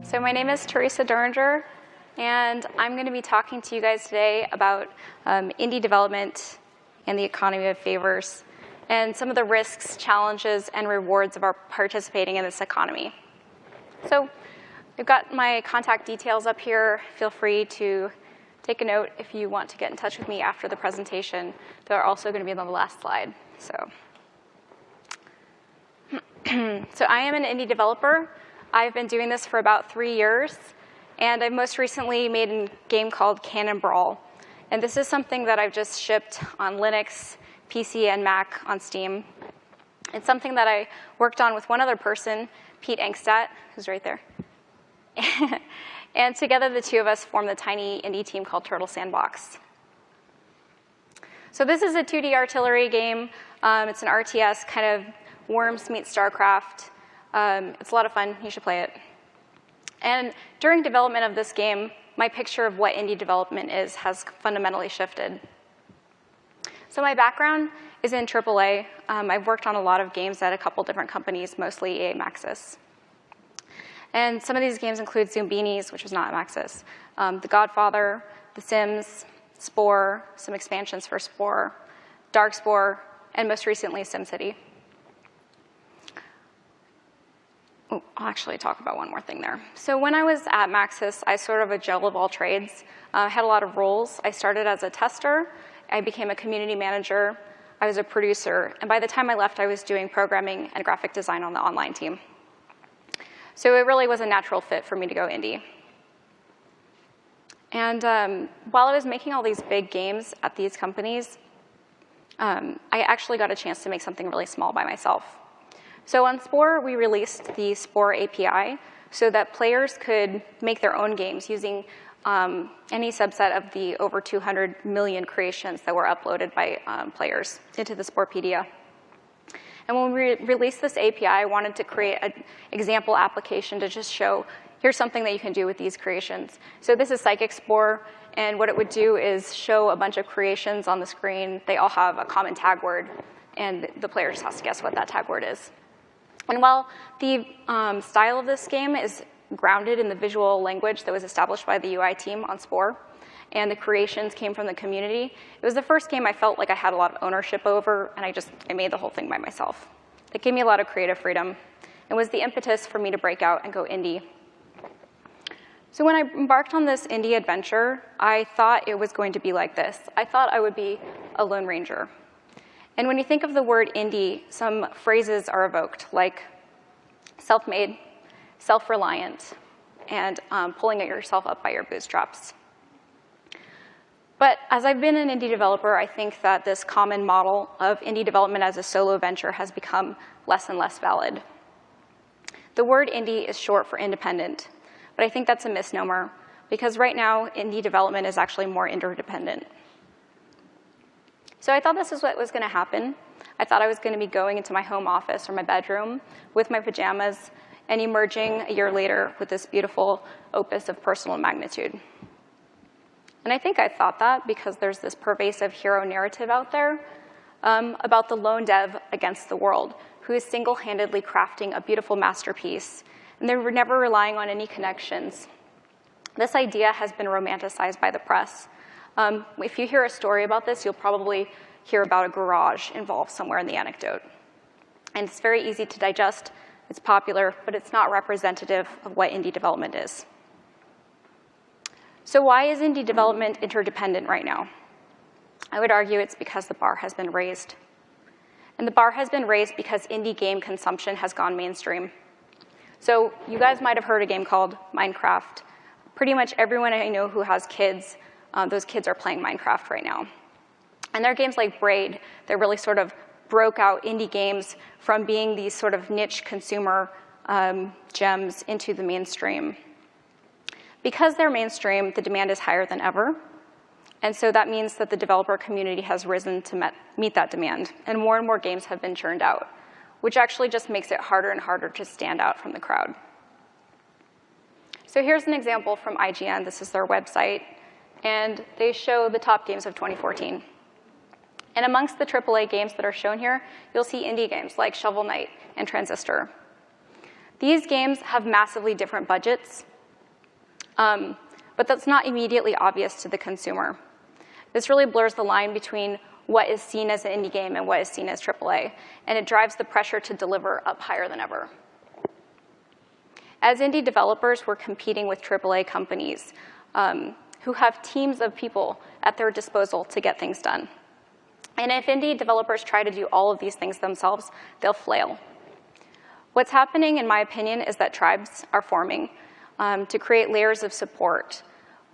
So my name is Theresa Duringer, and I'm going to be talking to you guys today about indie development and the economy of favors, and some of the risks, challenges, and rewards of our participating in this economy. So I've got my contact details up here. Feel free to take a note if you want to get in touch with me after the presentation. They're also going to be on the last slide. So I am an indie developer. I've been doing this for about 3 years, and I most recently made a game called Cannon Brawl. And this is something that I've just shipped on Linux, PC, and Mac on Steam. It's something that I worked on with one other person, Pete Engstadt, who's right there. And together, the two of us formed the tiny indie team called Turtle Sandbox. So this is a 2D artillery game. It's an RTS, kind of Worms meets StarCraft. It's a lot of fun. You should play it. And during development of this game, my picture of what indie development is has fundamentally shifted. So my background is in AAA. I've worked on a lot of games at a couple different companies, mostly EA Maxis. And some of these games include Zoombinis, which was not Maxis, The Godfather, The Sims, Spore, some expansions for Spore, Darkspore, and most recently, SimCity. Oh, I'll actually talk about one more thing there. So when I was at Maxis, I sort of a jail of all trades. I had a lot of roles. I started as a tester. I became a community manager. I was a producer. And by the time I left, I was doing programming and graphic design on the online team. So it really was a natural fit for me to go indie. And while I was making all these big games at these companies, I actually got a chance to make something really small by myself. So on Spore, we released the Spore API so that players could make their own games using any subset of the over 200 million creations that were uploaded by players into the Sporepedia. And when we released this API, I wanted to create an example application to just show, here's something that you can do with these creations. So this is Psyche Explorer, and what it would do is show a bunch of creations on the screen. They all have a common tag word, and the player just has to guess what that tag word is. And while the style of this game is grounded in the visual language that was established by the UI team on Spore, and the creations came from the community, it was the first game I felt like I had a lot of ownership over, and I made the whole thing by myself. It gave me a lot of creative freedom, and was the impetus for me to break out and go indie. So when I embarked on this indie adventure, I thought it was going to be like this. I thought I would be a Lone Ranger. And when you think of the word indie, some phrases are evoked, like self-made, self-reliant, and pulling yourself up by your bootstraps. But as I've been an indie developer, I think that this common model of indie development as a solo venture has become less and less valid. The word indie is short for independent, but I think that's a misnomer, because right now, indie development is actually more interdependent. So I thought this is what was going to happen. I thought I was going to be going into my home office or my bedroom with my pajamas and emerging a year later with this beautiful opus of personal magnitude. And I think I thought that because there's this pervasive hero narrative out there about the lone dev against the world who is single-handedly crafting a beautiful masterpiece, and they're never relying on any connections. This idea has been romanticized by the press. If you hear a story about this, you'll probably hear about a garage involved somewhere in the anecdote. And it's very easy to digest. It's popular, but it's not representative of what indie development is. So why is indie development interdependent right now? I would argue it's because the bar has been raised. And the bar has been raised because indie game consumption has gone mainstream. So you guys might have heard a game called Minecraft. Pretty much everyone I know who has kids, those kids are playing Minecraft right now. And there are games like Braid that really sort of broke out indie games from being these sort of niche consumer gems into the mainstream. Because they're mainstream, the demand is higher than ever. And so that means that the developer community has risen to meet that demand. And more games have been churned out, which actually just makes it harder and harder to stand out from the crowd. So here's an example from IGN. This is their website. And they show the top games of 2014. And amongst the AAA games that are shown here, you'll see indie games like Shovel Knight and Transistor. These games have massively different budgets, but that's not immediately obvious to the consumer. This really blurs the line between what is seen as an indie game and what is seen as AAA, and it drives the pressure to deliver up higher than ever. As indie developers, we're competing with AAA companies who have teams of people at their disposal to get things done. And if indie developers try to do all of these things themselves, they'll flail. What's happening, in my opinion, is that tribes are forming to create layers of support,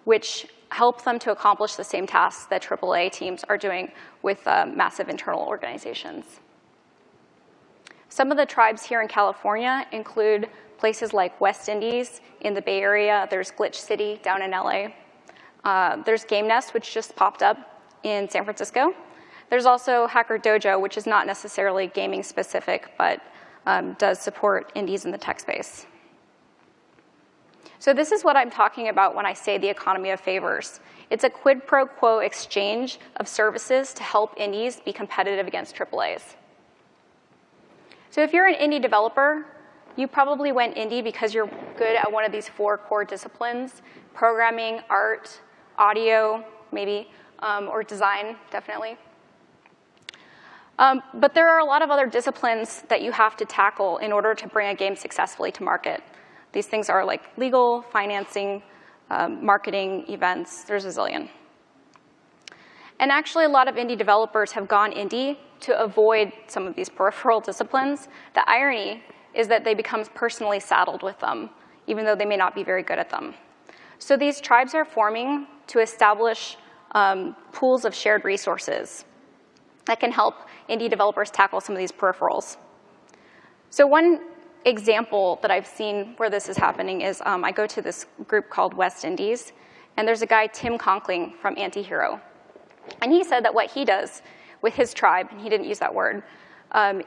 which help them to accomplish the same tasks that AAA teams are doing with massive internal organizations. Some of the tribes here in California include places like West Indies in the Bay Area. There's Glitch City down in LA. There's Game Nest, which just popped up in San Francisco. There's also Hacker Dojo, which is not necessarily gaming specific, but does support indies in the tech space. So this is what I'm talking about when I say the economy of favors. It's a quid pro quo exchange of services to help indies be competitive against AAAs. So if you're an indie developer, you probably went indie because you're good at one of these 4 core disciplines: programming, art, audio, maybe, or design, definitely. But there are a lot of other disciplines that you have to tackle in order to bring a game successfully to market. These things are like legal, financing, marketing, events. There's a zillion. And actually, a lot of indie developers have gone indie to avoid some of these peripheral disciplines. The irony is that they become personally saddled with them, even though they may not be very good at them. So these tribes are forming to establish pools of shared resources that can help indie developers tackle some of these peripherals. So one example that I've seen where this is happening is I go to this group called West Indies, and there's a guy, Tim Conkling, from Antihero. And he said that what he does with his tribe, and he didn't use that word,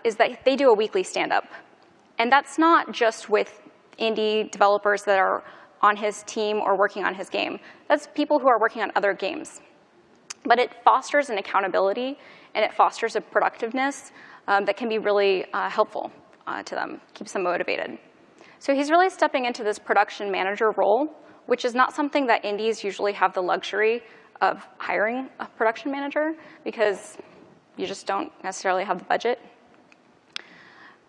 is that they do a weekly stand-up. And that's not just with indie developers that are on his team or working on his game. That's people who are working on other games. But it fosters an accountability, and it fosters a productiveness that can be really helpful to them, keeps them motivated. So he's really stepping into this production manager role, which is not something that indies usually have the luxury of hiring a production manager, because you just don't necessarily have the budget.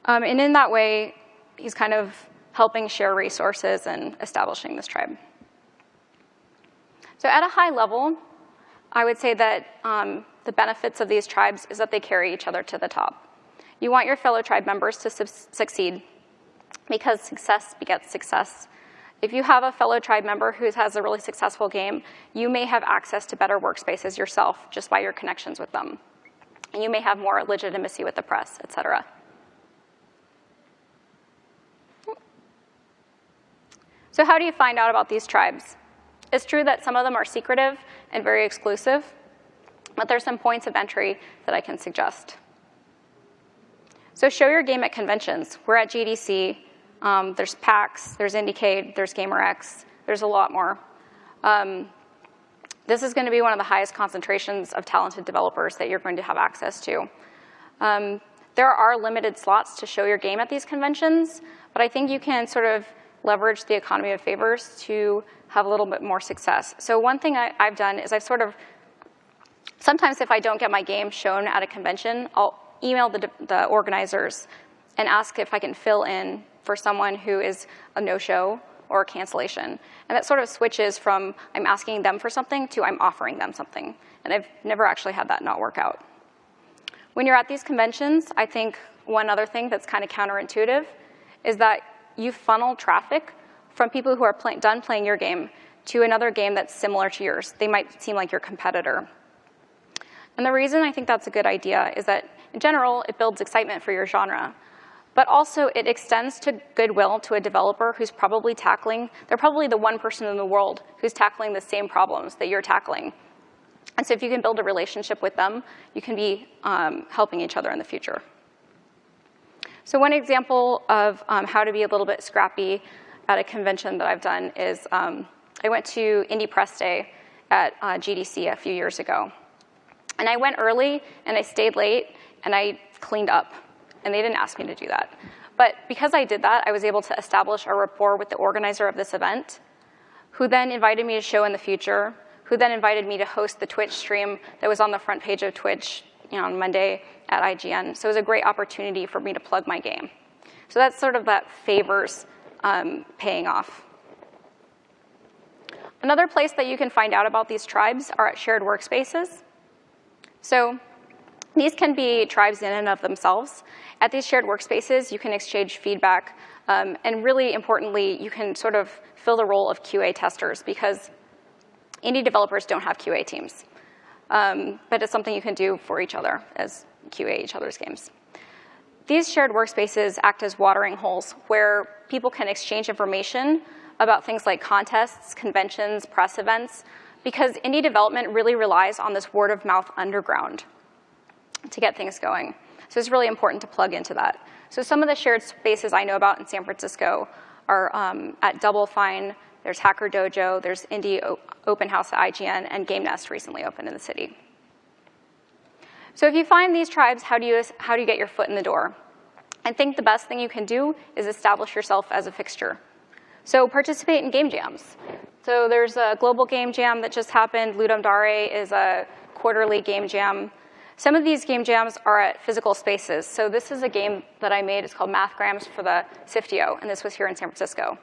And in that way, he's kind of helping share resources and establishing this tribe. So at a high level, I would say that the benefits of these tribes is that they carry each other to the top. You want your fellow tribe members to succeed, because success begets success. If you have a fellow tribe member who has a really successful game, you may have access to better workspaces yourself just by your connections with them. And you may have more legitimacy with the press, et cetera. So how do you find out about these tribes? It's true that some of them are secretive and very exclusive, but there's some points of entry that I can suggest. So show your game at conventions. We're at GDC. There's PAX, there's Indiecade, there's GamerX. There's a lot more. This is going to be one of the highest concentrations of talented developers that you're going to have access to. There are limited slots to show your game at these conventions, but I think you can sort of leverage the economy of favors to have a little bit more success. So one thing I've done is I've sort of, sometimes if I don't get my game shown at a convention, I'll email the organizers and ask if I can fill in for someone who is a no-show or a cancellation. And that sort of switches from I'm asking them for something to I'm offering them something. And I've never actually had that not work out. When you're at these conventions, I think one other thing that's kind of counterintuitive is that you funnel traffic from people who are done playing your game to another game that's similar to yours. They might seem like your competitor. And the reason I think that's a good idea is that, in general, it builds excitement for your genre. But also, it extends to goodwill to a developer who's probably tackling, they're probably the one person in the world who's tackling the same problems that you're tackling. And so if you can build a relationship with them, you can be helping each other in the future. So one example of how to be a little bit scrappy at a convention that I've done is I went to Indie Press Day at GDC a few years ago. And I went early, and I stayed late, and I cleaned up. And they didn't ask me to do that. But because I did that, I was able to establish a rapport with the organizer of this event, who then invited me to show in the future, who then invited me to host the Twitch stream that was on the front page of Twitch on Monday at IGN. So it was a great opportunity for me to plug my game. So that's sort of that favors paying off. Another place that you can find out about these tribes are at shared workspaces. So these can be tribes in and of themselves. At these shared workspaces, you can exchange feedback, and really importantly, you can sort of fill the role of QA testers, because indie developers don't have QA teams. But it's something you can do for each other as QA each other's games. These shared workspaces act as watering holes where people can exchange information about things like contests, conventions, press events, because indie development really relies on this word-of-mouth underground to get things going. So it's really important to plug into that. So some of the shared spaces I know about in San Francisco are at Double Fine, there's Hacker Dojo, there's Indie Open House at IGN, and Game Nest recently opened in the city. So if you find these tribes, how do you get your foot in the door? I think the best thing you can do is establish yourself as a fixture. So participate in game jams. So there's a global game jam that just happened. Ludum Dare is a quarterly game jam. Some of these game jams are at physical spaces. So this is a game that I made. It's called Mathgrams for the Siftio, and this was here in San Francisco.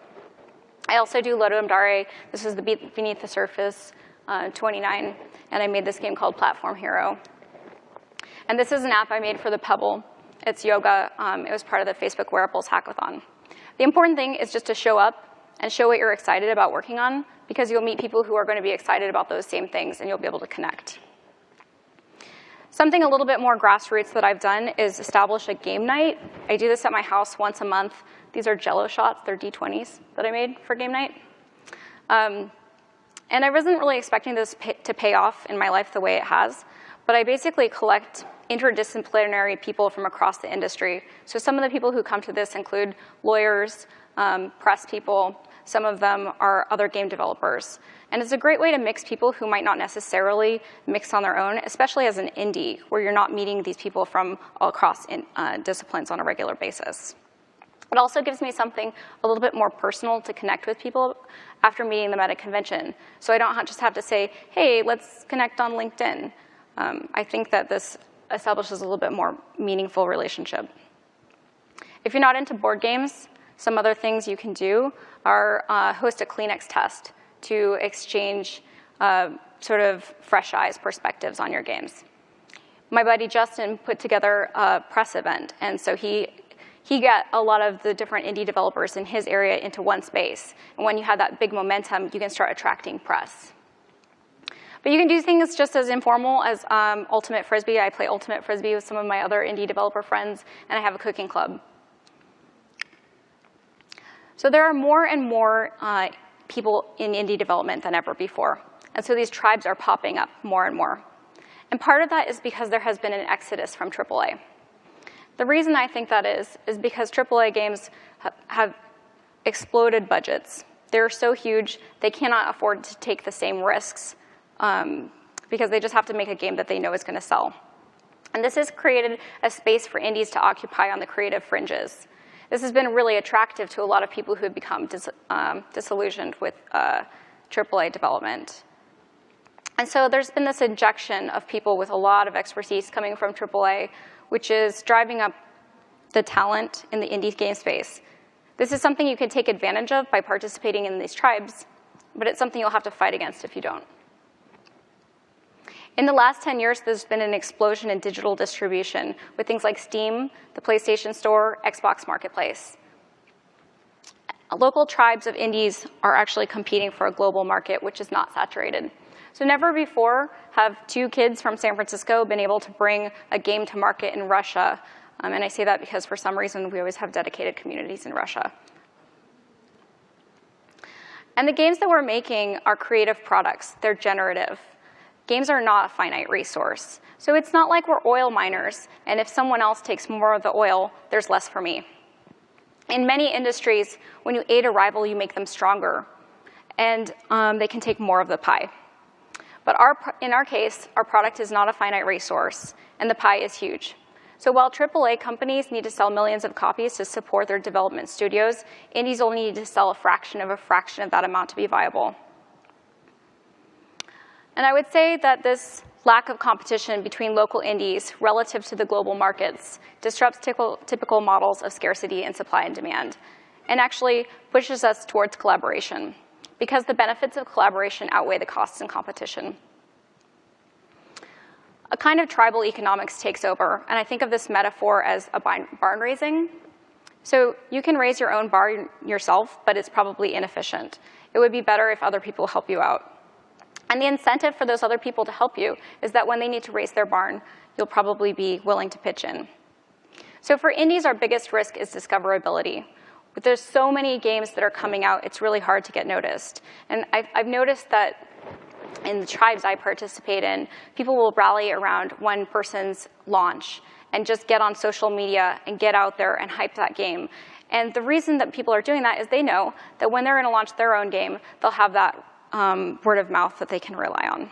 I also do Ludum Dare. This was the Beneath the Surface 29, and I made this game called Platform Hero. And this is an app I made for the Pebble. It's yoga. It was part of the Facebook Wearables Hackathon. The important thing is just to show up and show what you're excited about working on, because you'll meet people who are going to be excited about those same things, and you'll be able to connect. Something a little bit more grassroots that I've done is establish a game night. I do this at my house once a month. These are Jell-O shots. They're D20s that I made for game night. And I wasn't really expecting this to pay off in my life the way it has, but I basically collect interdisciplinary people from across the industry. So some of the people who come to this include lawyers, press people. Some of them are other game developers. And it's a great way to mix people who might not necessarily mix on their own, especially as an indie, where you're not meeting these people from all across disciplines on a regular basis. It also gives me something a little bit more personal to connect with people after meeting them at a convention. So I don't just have to say, hey, let's connect on LinkedIn. I think that this establishes a little bit more meaningful relationship. If you're not into board games, some other things you can do are host a Kleenex test to exchange sort of fresh eyes perspectives on your games. My buddy Justin put together a press event, and so he got a lot of the different indie developers in his area into one space. And when you have that big momentum, you can start attracting press. But you can do things just as informal as Ultimate Frisbee. I play Ultimate Frisbee with some of my other indie developer friends, and I have a cooking club. So there are more and more people in indie development than ever before. And so these tribes are popping up more and more. And part of that is because there has been an exodus from AAA. The reason I think that is because AAA games have exploded budgets. They're so huge, they cannot afford to take the same risks because they just have to make a game that they know is going to sell. And this has created a space for indies to occupy on the creative fringes. This has been really attractive to a lot of people who have become disillusioned with AAA development. And so there's been this injection of people with a lot of expertise coming from AAA, which is driving up the talent in the indie game space. This is something you can take advantage of by participating in these tribes, but it's something you'll have to fight against if you don't. In the last 10 years, there's been an explosion in digital distribution with things like Steam, the PlayStation Store, Xbox Marketplace. Local tribes of indies are actually competing for a global market, which is not saturated. So never before have two kids from San Francisco been able to bring a game to market in Russia. And I say that because for some reason, we always have dedicated communities in Russia. And the games that we're making are creative products. They're generative. Games are not a finite resource. So it's not like we're oil miners, and if someone else takes more of the oil, there's less for me. In many industries, when you aid a rival, you make them stronger, and they can take more of the pie. But in our case, our product is not a finite resource, and the pie is huge. So while AAA companies need to sell millions of copies to support their development studios, indies only need to sell a fraction of that amount to be viable. And I would say that this lack of competition between local indies relative to the global markets disrupts typical models of scarcity and supply and demand, and actually pushes us towards collaboration, because the benefits of collaboration outweigh the costs in competition. A kind of tribal economics takes over, and I think of this metaphor as a barn raising. So you can raise your own barn yourself, but it's probably inefficient. It would be better if other people help you out. And the incentive for those other people to help you is that when they need to raise their barn, you'll probably be willing to pitch in. So for indies, our biggest risk is discoverability. But there's so many games that are coming out, it's really hard to get noticed. And I've noticed that in the tribes I participate in, people will rally around one person's launch and just get on social media and get out there and hype that game. And the reason that people are doing that is they know that when they're going to launch their own game, they'll have that word of mouth that they can rely on.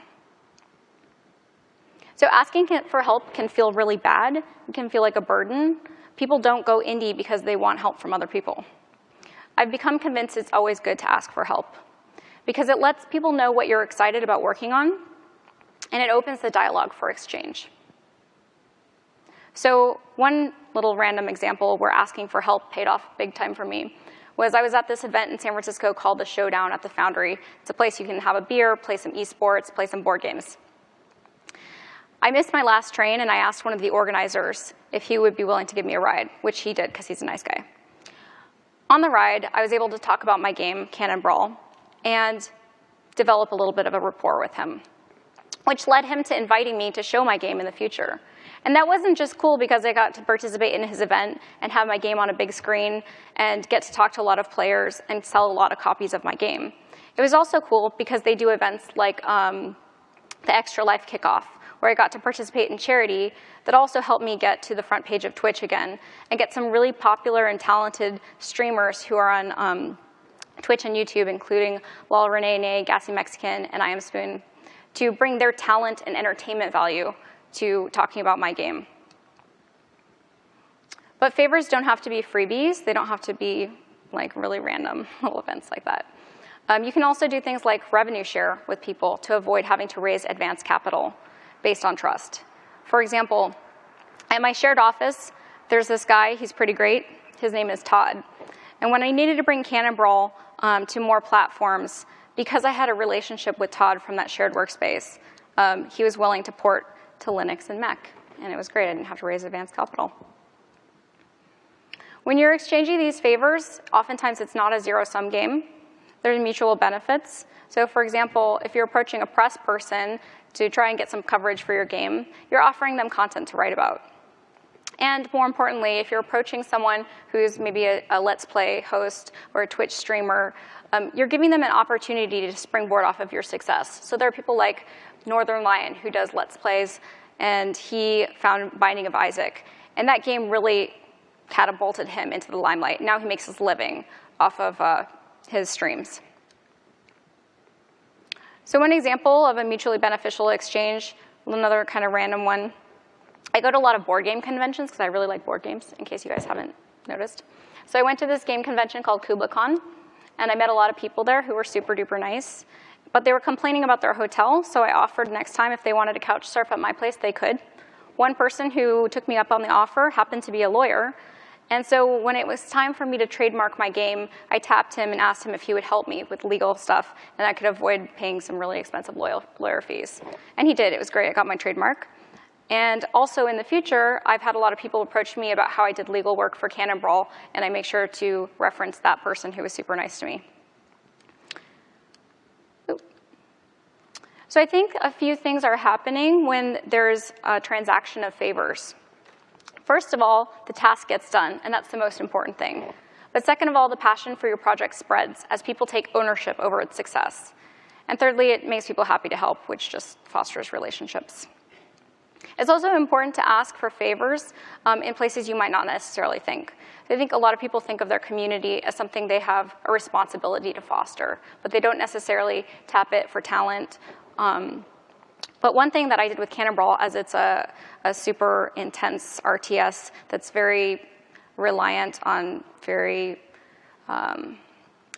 So asking for help can feel really bad. It can feel like a burden. People don't go indie because they want help from other people. I've become convinced it's always good to ask for help, because it lets people know what you're excited about working on, and it opens the dialogue for exchange. So one little random example where asking for help paid off big time for me was I was at this event in San Francisco called the Showdown at the Foundry. It's a place you can have a beer, play some esports, play some board games. I missed my last train, and I asked one of the organizers if he would be willing to give me a ride, which he did because he's a nice guy. On the ride, I was able to talk about my game, Cannon Brawl, and develop a little bit of a rapport with him, which led him to inviting me to show my game in the future. And that wasn't just cool because I got to participate in his event and have my game on a big screen and get to talk to a lot of players and sell a lot of copies of my game. It was also cool because they do events like the Extra Life Kickoff, where I got to participate in charity that also helped me get to the front page of Twitch again and get some really popular and talented streamers who are on Twitch and YouTube, including Lol Renee Nay, Gassy Mexican, and I Am Spoon, to bring their talent and entertainment value to talking about my game. But favors don't have to be freebies. They don't have to be like really random little events like that. You can also do things like revenue share with people to avoid having to raise advanced capital based on trust. For example, at my shared office, there's this guy, he's pretty great. His name is Todd. And when I needed to bring Cannon Brawl to more platforms, because I had a relationship with Todd from that shared workspace, he was willing to port to Linux and Mac, and it was great. I didn't have to raise advanced capital. When you're exchanging these favors, oftentimes it's not a zero-sum game. There's mutual benefits. So for example, if you're approaching a press person to try and get some coverage for your game, you're offering them content to write about. And more importantly, if you're approaching someone who's maybe a Let's Play host or a Twitch streamer, you're giving them an opportunity to springboard off of your success. So there are people like Northern Lion, who does Let's Plays, and he found Binding of Isaac. And that game really catapulted him into the limelight. Now he makes his living off of his streams. So one example of a mutually beneficial exchange, another kind of random one. I go to a lot of board game conventions because I really like board games, in case you guys haven't noticed. So I went to this game convention called KublaCon, and I met a lot of people there who were super duper nice. But they were complaining about their hotel, so I offered next time if they wanted to couch surf at my place, they could. One person who took me up on the offer happened to be a lawyer. And so when it was time for me to trademark my game, I tapped him and asked him if he would help me with legal stuff, and I could avoid paying some really expensive lawyer fees. And he did. It was great. I got my trademark. And also in the future, I've had a lot of people approach me about how I did legal work for Cannon Brawl, and I make sure to reference that person who was super nice to me. So I think a few things are happening when there's a transaction of favors. First of all, the task gets done, and that's the most important thing. But second of all, the passion for your project spreads as people take ownership over its success. And thirdly, it makes people happy to help, which just fosters relationships. It's also important to ask for favors in places you might not necessarily think. I think a lot of people think of their community as something they have a responsibility to foster, but they don't necessarily tap it for talent. But one thing that I did with Cannon Brawl, as it's a super intense RTS that's very reliant on very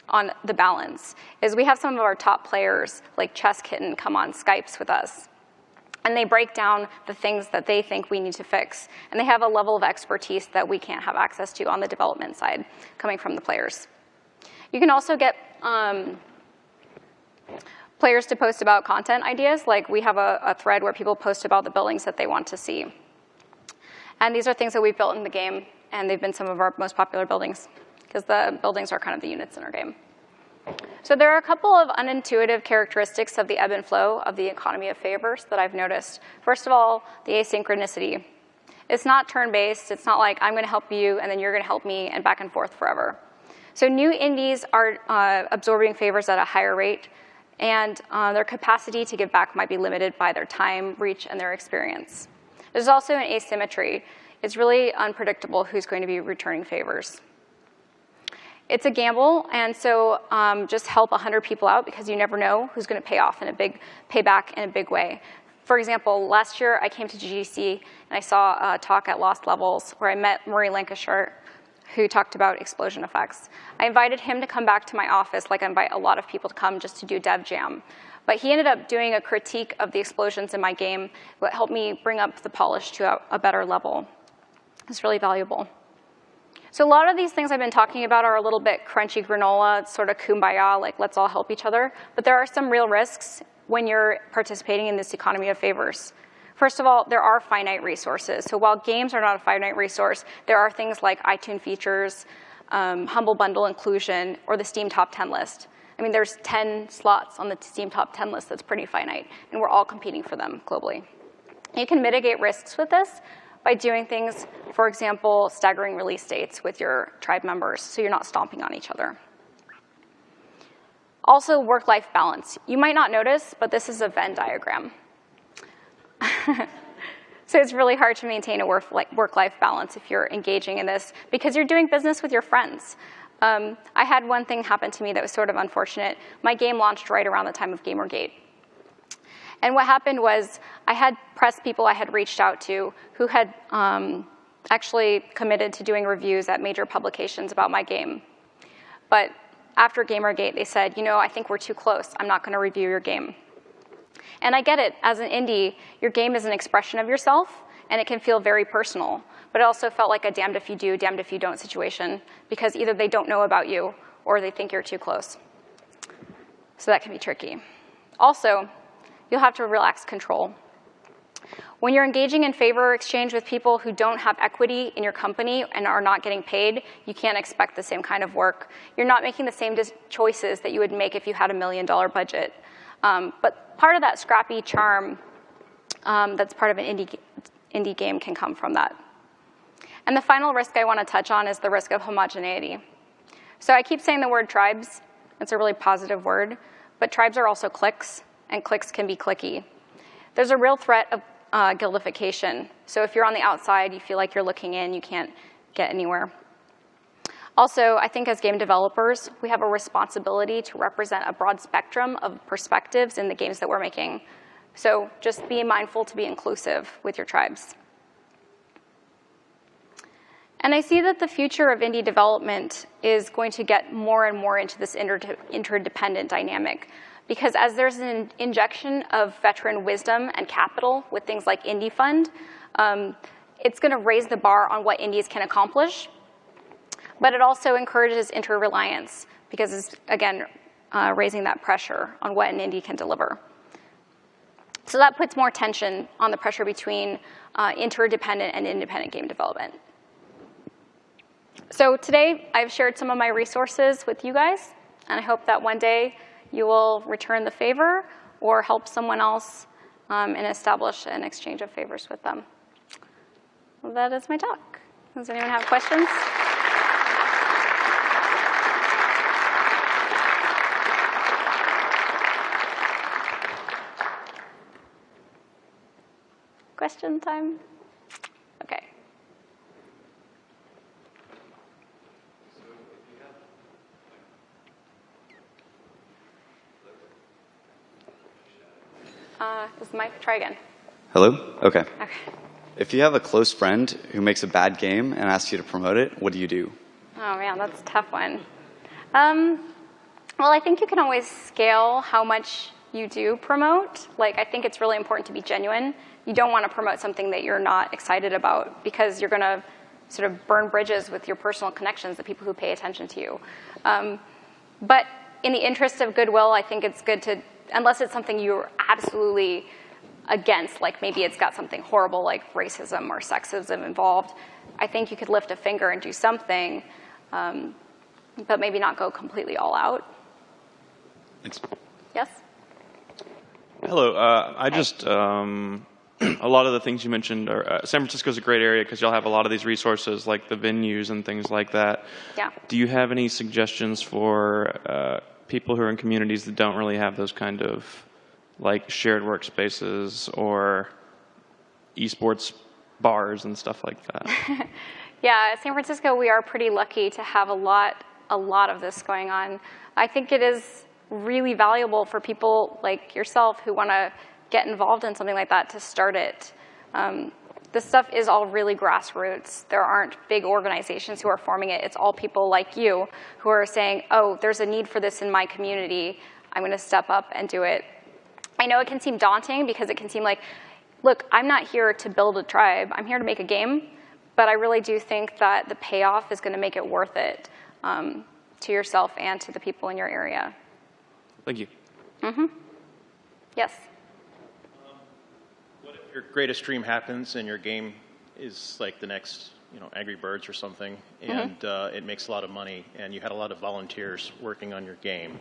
on the balance is we have some of our top players, like Chess Kitten, come on Skypes with us. And they break down the things that they think we need to fix. And they have a level of expertise that we can't have access to on the development side, coming from the players. You can also get players to post about content ideas. Like we have a thread where people post about the buildings that they want to see. And these are things that we've built in the game, and they've been some of our most popular buildings, because the buildings are kind of the units in our game. So there are a couple of unintuitive characteristics of the ebb and flow of the economy of favors that I've noticed. First of all, the asynchronicity. It's not turn-based. It's not like I'm going to help you, and then you're going to help me, and back and forth forever. So new indies are absorbing favors at a higher rate, and their capacity to give back might be limited by their time, reach, and their experience. There's also an asymmetry. It's really unpredictable who's going to be returning favors. It's a gamble, and so just help 100 people out because you never know who's going to pay back in a big way. For example, last year I came to GDC and I saw a talk at Lost Levels where I met Murray Lancashire, who talked about explosion effects. I invited him to come back to my office, like I invite a lot of people to come just to do Dev Jam. But he ended up doing a critique of the explosions in my game that helped me bring up the polish to a better level. It's really valuable. So a lot of these things I've been talking about are a little bit crunchy granola. It's sort of kumbaya, like let's all help each other. But there are some real risks when you're participating in this economy of favors. First of all, there are finite resources. So while games are not a finite resource, there are things like iTunes features, Humble Bundle inclusion, or the Steam Top 10 list. I mean, there's 10 slots on the Steam Top 10 list that's pretty finite, and we're all competing for them globally. You can mitigate risks with this by doing things, for example, staggering release dates with your tribe members so you're not stomping on each other. Also, work-life balance. You might not notice, but this is a Venn diagram. So it's really hard to maintain a work-life balance if you're engaging in this because you're doing business with your friends. I had one thing happen to me that was sort of unfortunate. My game launched right around the time of Gamergate. And what happened was I had press people I had reached out to who had actually committed to doing reviews at major publications about my game. But after Gamergate, they said, you know, I think we're too close. I'm not going to review your game. And I get it. As an indie, your game is an expression of yourself, and it can feel very personal. But it also felt like a damned if you do, damned if you don't situation, because either they don't know about you or they think you're too close. So that can be tricky. Also, you'll have to relax control. When you're engaging in favor exchange with people who don't have equity in your company and are not getting paid, you can't expect the same kind of work. You're not making the same choices that you would make if you had $1 million budget. But part of that scrappy charm that's part of an indie game can come from that. And the final risk I want to touch on is the risk of homogeneity. So I keep saying the word tribes. It's a really positive word. But tribes are also cliques, and cliques can be cliquey. There's a real threat of guildification. So if you're on the outside, you feel like you're looking in, you can't get anywhere. Also, I think as game developers, we have a responsibility to represent a broad spectrum of perspectives in the games that we're making. So just be mindful to be inclusive with your tribes. And I see that the future of indie development is going to get more and more into this interdependent dynamic. Because as there's an injection of veteran wisdom and capital with things like Indie Fund, it's going to raise the bar on what indies can accomplish. But it also encourages interreliance because it's, again, raising that pressure on what an indie can deliver. So that puts more tension on the pressure between interdependent and independent game development. So today, I've shared some of my resources with you guys, and I hope that one day you will return the favor or help someone else and establish an exchange of favors with them. Well, that is my talk. Does anyone have questions? Question time? Okay. Is the mic? Try again. Hello? Okay. Okay. If you have a close friend who makes a bad game and asks you to promote it, what do you do? Oh, man, that's a tough one. Well, I think you can always scale how much you do promote. Like, I think it's really important to be genuine. You don't want to promote something that you're not excited about because you're going to sort of burn bridges with your personal connections, the people who pay attention to you. But in the interest of goodwill, I think it's good to, unless it's something you're absolutely against, like maybe it's got something horrible like racism or sexism involved, I think you could lift a finger and do something, but maybe not go completely all out. Thanks. Yes? Hello. I just, a lot of the things you mentioned are, San Francisco's a great area because y'all have a lot of these resources like the venues and things like that. Yeah. Do you have any suggestions for people who are in communities that don't really have those kind of like shared workspaces or esports bars and stuff like that? Yeah, San Francisco, we are pretty lucky to have a lot of this going on. I think it is really valuable for people like yourself who want to get involved in something like that to start it. This stuff is all really grassroots. There aren't big organizations who are forming it. It's all people like you who are saying, oh, there's a need for this in my community. I'm going to step up and do it. I know it can seem daunting because it can seem like, look, I'm not here to build a tribe. I'm here to make a game. But I really do think that the payoff is going to make it worth it to yourself and to the people in your area. Thank you. Mm-hmm. Yes? What if your greatest dream happens and your game is like the next, Angry Birds or something, and it makes a lot of money, and you had a lot of volunteers working on your game?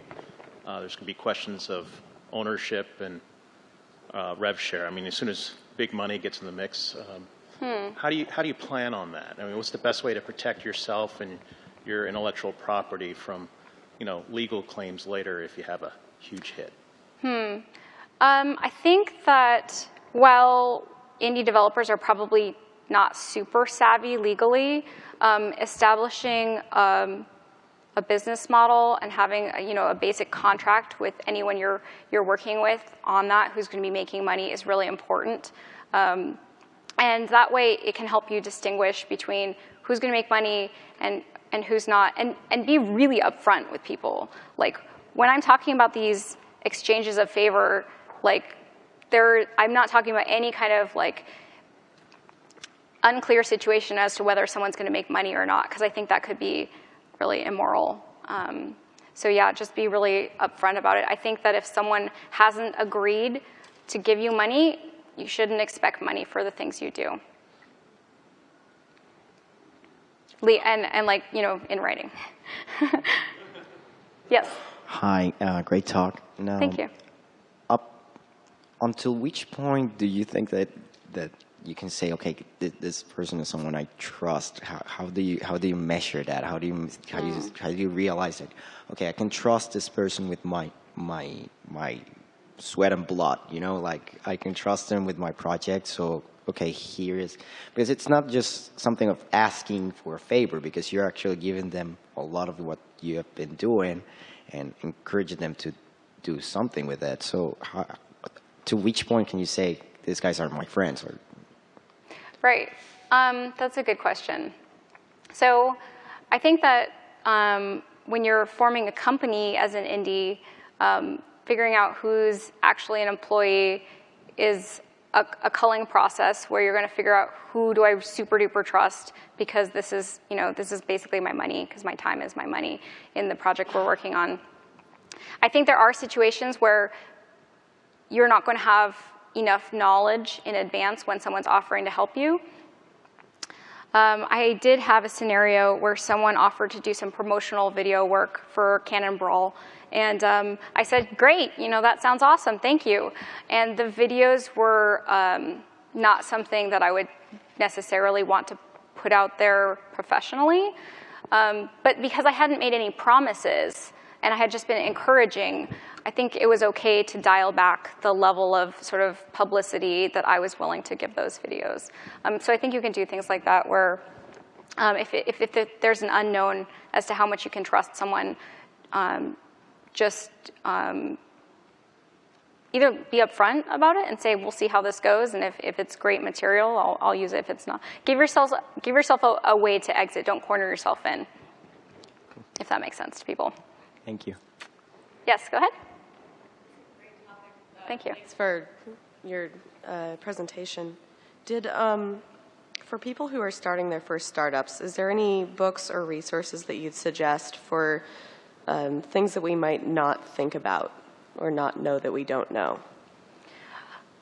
There's going to be questions of ownership and rev share. I mean, as soon as big money gets in the mix, how do you plan on that? I mean, what's the best way to protect yourself and your intellectual property from, legal claims later if you have a huge hit? I think that while indie developers are probably not super savvy legally, establishing a business model and having a basic contract with anyone you're working with on that who's going to be making money is really important. And that way it can help you distinguish between who's going to make money and who's not, and be really upfront with people. Like, when I'm talking about these exchanges of favor, like, I'm not talking about any kind of like unclear situation as to whether someone's going to make money or not, because I think that could be really immoral. So yeah, just be really upfront about it. I think that if someone hasn't agreed to give you money, you shouldn't expect money for the things you do. And like, in writing. Yes? Hi, great talk. Now, Thank you. Until which point do you think that you can say, okay, this person is someone I trust? How do you measure that? How do you realize that? Okay, I can trust this person with my sweat and blood. Like, I can trust them with my project. So okay, because it's not just something of asking for a favor, because you're actually giving them a lot of what you have been doing and encouraging them to do something with that. So to which point can you say these guys aren't my friends? Right. That's a good question. So I think that when you're forming a company as an indie, figuring out who's actually an employee is a culling process where you're going to figure out who do I super duper trust, because this is basically my money, because my time is my money in the project we're working on. I think there are situations where you're not going to have enough knowledge in advance when someone's offering to help you. I did have a scenario where someone offered to do some promotional video work for Cannon Brawl. And I said, great, that sounds awesome, thank you. And the videos were not something that I would necessarily want to put out there professionally. But because I hadn't made any promises and I had just been encouraging, I think it was okay to dial back the level of sort of publicity that I was willing to give those videos. So I think you can do things like that where if there's an unknown as to how much you can trust someone, just either be upfront about it and say, we'll see how this goes, and if it's great material, I'll use it. If it's not, give yourself a way to exit. Don't corner yourself in, if that makes sense to people. Thank you. Yes, go ahead. Thank you. Thanks for your presentation. For people who are starting their first startups, is there any books or resources that you'd suggest for things that we might not think about or not know that we don't know?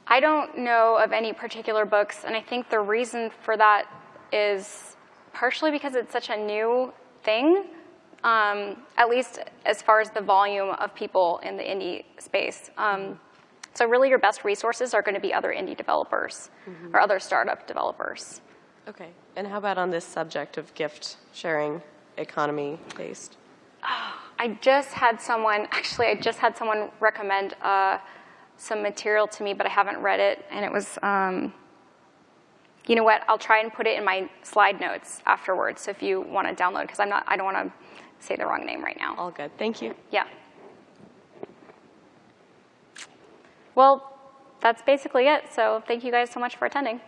I don't know of any particular books, and I think the reason for that is partially because it's such a new thing, at least as far as the volume of people in the indie space. So really your best resources are going to be other indie developers or other startup developers. Okay. And how about on this subject of gift sharing economy based? I just had someone recommend some material to me, but I haven't read it, and it was, you know what, I'll try and put it in my slide notes afterwards, so if you want to download, because I don't want to say the wrong name right now. All good. Thank you. Yeah. Well, that's basically it, so thank you guys so much for attending.